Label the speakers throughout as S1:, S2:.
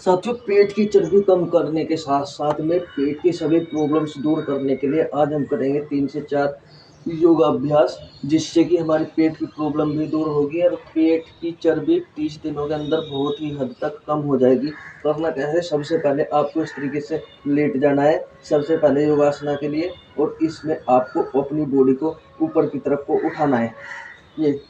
S1: साथियों, पेट की चर्बी कम करने के साथ साथ में पेट की सभी प्रॉब्लम्स दूर करने के लिए आज हम करेंगे 3 से 4 योगाभ्यास, जिससे कि हमारे पेट की प्रॉब्लम भी दूर होगी और पेट की चर्बी 30 दिनों के अंदर बहुत ही हद तक कम हो जाएगी। करना क्या है, सबसे पहले आपको इस तरीके से लेट जाना है सबसे पहले योगासना के लिए, और इसमें आपको अपनी बॉडी को ऊपर की तरफ को उठाना है। ये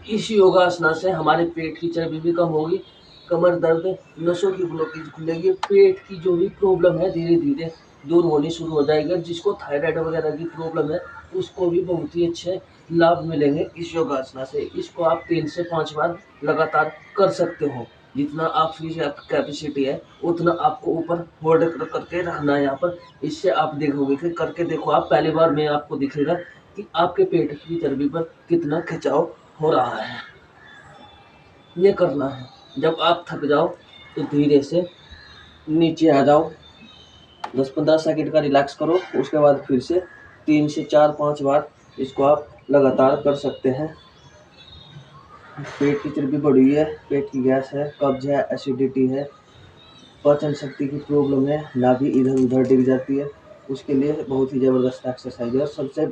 S1: इस योगासना से हमारे पेट की चर्बी भी कम होगी, कमर दर्द, नसों की ब्लॉकेज खुलेगी, पेट की जो भी प्रॉब्लम है धीरे धीरे दूर होनी शुरू हो जाएगी। और जिसको थायराइड वगैरह की प्रॉब्लम है उसको भी बहुत ही अच्छे लाभ मिलेंगे इस योगासना से। इसको आप 3 से 5 बार लगातार कर सकते हो। जितना आपकी कैपेसिटी है उतना आपको ऊपर होल्ड करके रहना है यहाँ पर। इससे आप देखोगे कि करके देखो, आप पहली बार में आपको दिखेगा कि आपके पेट की चर्बी पर कितना खिंचाव हो रहा है। ये करना है। जब आप थक जाओ तो धीरे से नीचे आ जाओ, 10-15 सेकंड का रिलैक्स करो, उसके बाद फिर से 3 से 4-5 बार इसको आप लगातार कर सकते हैं। पेट की चर्बी बढ़ी है, पेट की गैस है, कब्ज है, एसिडिटी है, पाचन शक्ति की प्रॉब्लम है, नाभि इधर उधर डिग जाती है, उसके लिए बहुत ही ज़बरदस्त एक्सरसाइज है। और सबसे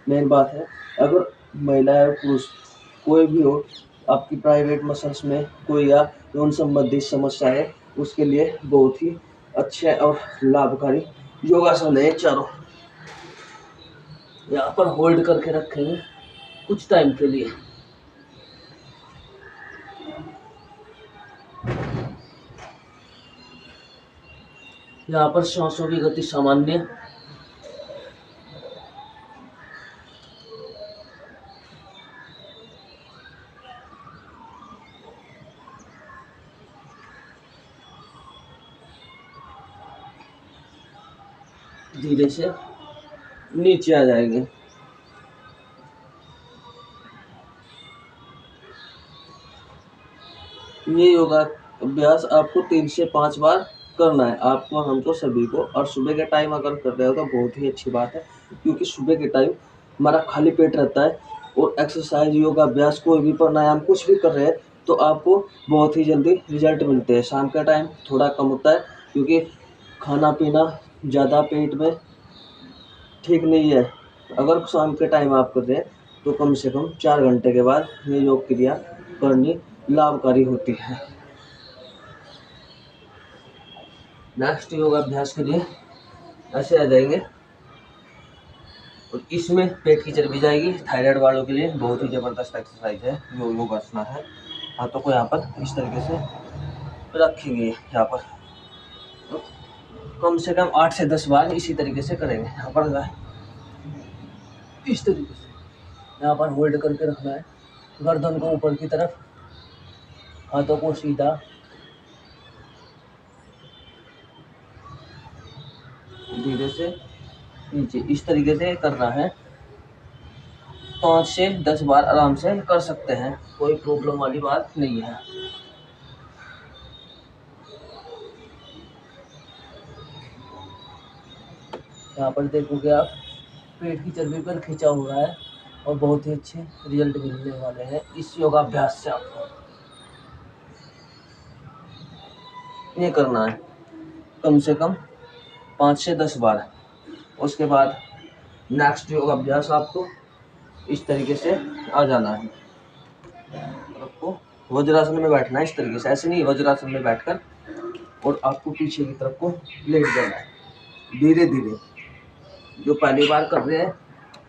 S1: मेन बात है, अगर महिला या पुरुष कोई भी हो, आपकी प्राइवेट मसल्स में कोई या यौन संबंधी समस्या है, उसके लिए बहुत ही अच्छे और लाभकारी योगासन है। चारों यहाँ पर होल्ड करके रखेंगे कुछ टाइम के लिए। यहाँ पर सांसों की गति सामान्य, धीरे से नीचे आ जाएंगे। ये योगा अभ्यास आपको 3 से 5 बार करना है, आपको, हमको सभी को। और सुबह के टाइम अगर कर रहे हो तो बहुत ही अच्छी बात है, क्योंकि सुबह के टाइम हमारा खाली पेट रहता है और एक्सरसाइज, योगा अभ्यास, कोई भी प्राणायाम कुछ भी कर रहे हैं तो आपको बहुत ही जल्दी रिजल्ट मिलते हैं। शाम का टाइम थोड़ा कम होता है, क्योंकि खाना पीना ज़्यादा पेट में ठीक नहीं है। अगर शाम के टाइम आप कर रहे हैं तो कम से कम 4 घंटे के बाद ये योग क्रिया करनी लाभकारी होती है। नेक्स्ट योगा अभ्यास के लिए ऐसे आ जाएंगे, और इसमें पेट की चर्बी जाएगी। थायराइड वालों के लिए बहुत ही ज़बरदस्त एक्सरसाइज है, जो योगासना है। हाथों को यहाँ पर इस तरीके से रखेंगे, यहाँ पर कम से कम 8 से 10 बार इसी तरीके से करेंगे। यहाँ पर इस तरीके से यहाँ पर होल्ड करके रखना है, गर्दन को ऊपर की तरफ, हाथों को सीधा, धीरे से नीचे, इस तरीके से करना है। 5 से 10 बार आराम से कर सकते हैं, कोई प्रॉब्लम वाली बात नहीं है। यहाँ पर देखोगे आप, पेट की चर्बी पर खिंचा हुआ है और बहुत ही अच्छे रिजल्ट मिलने वाले हैं इस योगाभ्यास से। आपको ये करना है कम से कम 5 से 10 बार। उसके बाद नेक्स्ट योगाभ्यास आपको इस तरीके से आ जाना है, आपको वज्रासन में बैठना है, इस तरीके से, ऐसे नहीं, वज्रासन में बैठकर, और आपको पीछे की तरफ को लेट जाना है। धीरे धीरे, जो पहली बार कर रहे हैं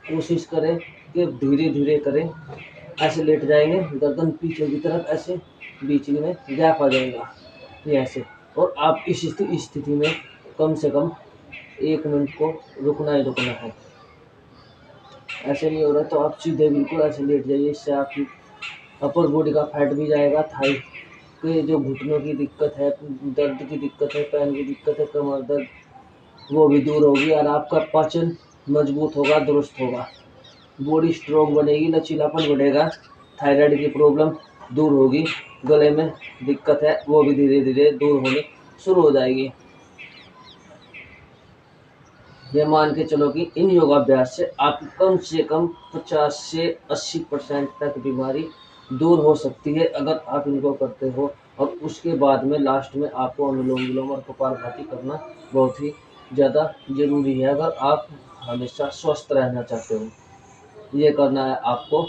S1: कोशिश करें कि धीरे धीरे करें। ऐसे लेट जाएंगे, गर्दन पीछे की तरफ, ऐसे बीच में गैप आ जाएगा, ये ऐसे। और आप इस स्थिति में कम से कम 1 मिनट को रुकना ही रुकना है। ऐसे नहीं हो रहा तो आप सीधे बिल्कुल ऐसे लेट जाइए, इससे आपकी अपर बॉडी का फैट भी जाएगा, थाई के जो घुटनों की दिक्कत है, दर्द की दिक्कत है, पैन की दिक्कत है, कमर दर्द, वो भी दूर होगी, और आपका पाचन मजबूत होगा, दुरुस्त होगा, बॉडी स्ट्रॉन्ग बनेगी, लचीलापन बढ़ेगा, थायराइड की प्रॉब्लम दूर होगी, गले में दिक्कत है वो भी धीरे धीरे दूर होनी शुरू हो जाएगी। ये मान के चलो कि इन योगाभ्यास से आप कम से कम 50 से 80% तक बीमारी दूर हो सकती है अगर आप इनको करते हो। और उसके बाद में लास्ट में आपको अनुलोम विलोम और कपालभाति करना बहुत ही ज़्यादा ज़रूरी है अगर आप हमेशा स्वस्थ रहना चाहते हो। ये करना है आपको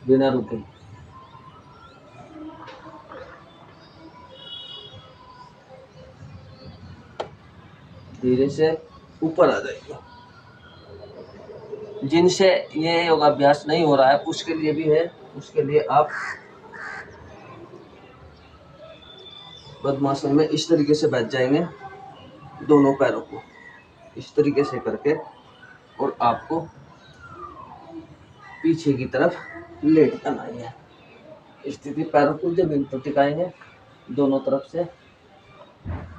S1: बिना रुके। धीरे से ऊपर आ जाइए। जिनसे ये योगाभ्यास नहीं हो रहा है उसके लिए भी है, उसके लिए आप पद्मासन में इस तरीके से बैठ जाएंगे, दोनों पैरों को इस तरीके से करके, और आपको पीछे की तरफ लेट करना है। स्थिति पैरों को जमीन पर टिकाएंगे, दोनों तरफ से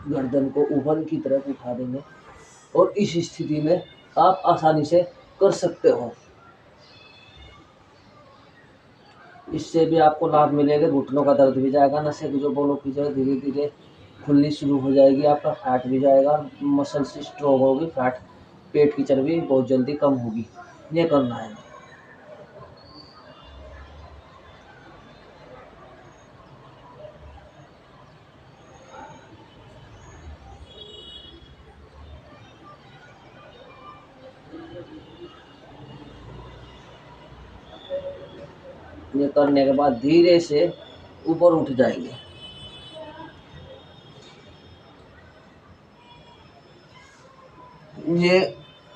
S1: गर्दन को ऊपर की तरफ उठा देंगे और इस स्थिति में आप आसानी से कर सकते हो। इससे भी आपको लाभ मिलेगा, घुटनों का दर्द भी जाएगा, नसें जो बोलो की जगह धीरे धीरे खुलनी शुरू हो जाएगी, आपका फैट भी जाएगा, मसल्स स्ट्रॉन्ग होगी, फैट पेट की चर्बी बहुत जल्दी कम होगी। ये करना है। ये करने के बाद धीरे से ऊपर उठ जाएंगे। ये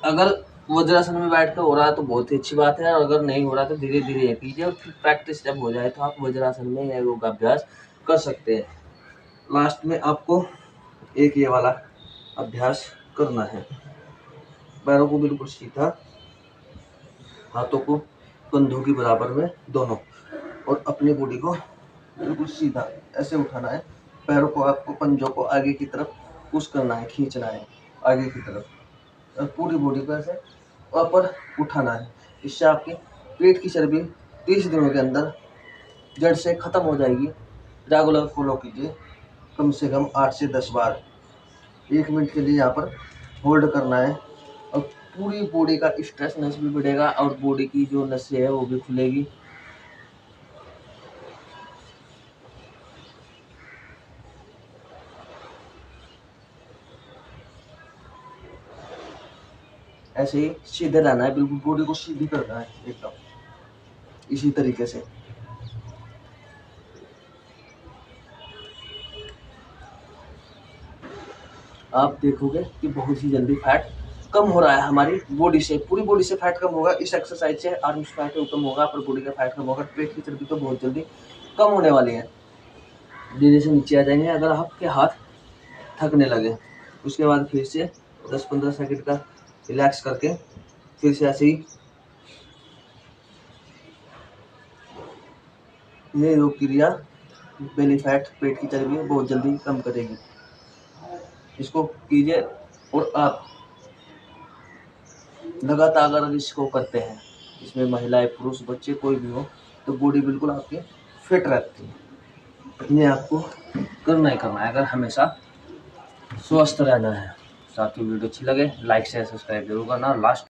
S1: अगर वज्रासन में बैठ कर हो रहा है तो बहुत ही अच्छी बात है, और अगर नहीं हो रहा तो धीरे धीरे कीजिए, और फिर प्रैक्टिस जब हो जाए तो आप वज्रासन में या योगाभ्यास कर सकते हैं। लास्ट में आपको एक ये वाला अभ्यास करना है। पैरों को बिल्कुल सीधा, हाथों को कंधों के बराबर में दोनों, और अपनी बॉडी को बिल्कुल सीधा ऐसे उठाना है। पैरों को आपको पंजों को आगे की तरफ पुश करना है, खींचना है आगे की तरफ, और पूरी बॉडी को ऐसे ऊपर उठाना है। इससे आपकी पेट की चर्बी 30 दिनों के अंदर जड़ से खत्म हो जाएगी। रेगुलर फॉलो कीजिए, कम से कम 8 से 10 बार। 1 मिनट के लिए यहाँ पर होल्ड करना है, और पूरी बॉडी का स्ट्रेचनेस भी बढ़ेगा और बॉडी की जो नसें है वो भी खुलेगी। ऐसे ही सीधे रहना है, बिल्कुल बॉडी को सीधी करना है एकदम इसी तरीके से। आप देखोगे कि बहुत ही जल्दी फैट कम हो रहा है हमारी बॉडी से, पूरी बॉडी से फैट कम होगा इस एक्सरसाइज से। आर्म्स फैट कम होगा, पर बॉडी का फैट कम होगा, पेट की चर्बी तो बहुत जल्दी कम होने वाली है। धीरे से नीचे आ जाएंगे। अगर आपके हाथ थकने लगे उसके बाद फिर से 10-15 सेकंड का रिलैक्स करके फिर से ऐसे ही ये योग क्रिया बेली फैट, पेट की चर्बी बहुत जल्दी कम करेगी। इसको कीजिए, और आप लगातार अगर इसको करते हैं, इसमें महिलाएं पुरुष बच्चे कोई भी हो, तो बॉडी बिल्कुल आपकी फिट रहती है। ये आपको करना ही करना है अगर हमेशा स्वस्थ रहना है। साथ ही वीडियो अच्छी लगे लाइक शेयर सब्सक्राइब जरूर करना। लास्ट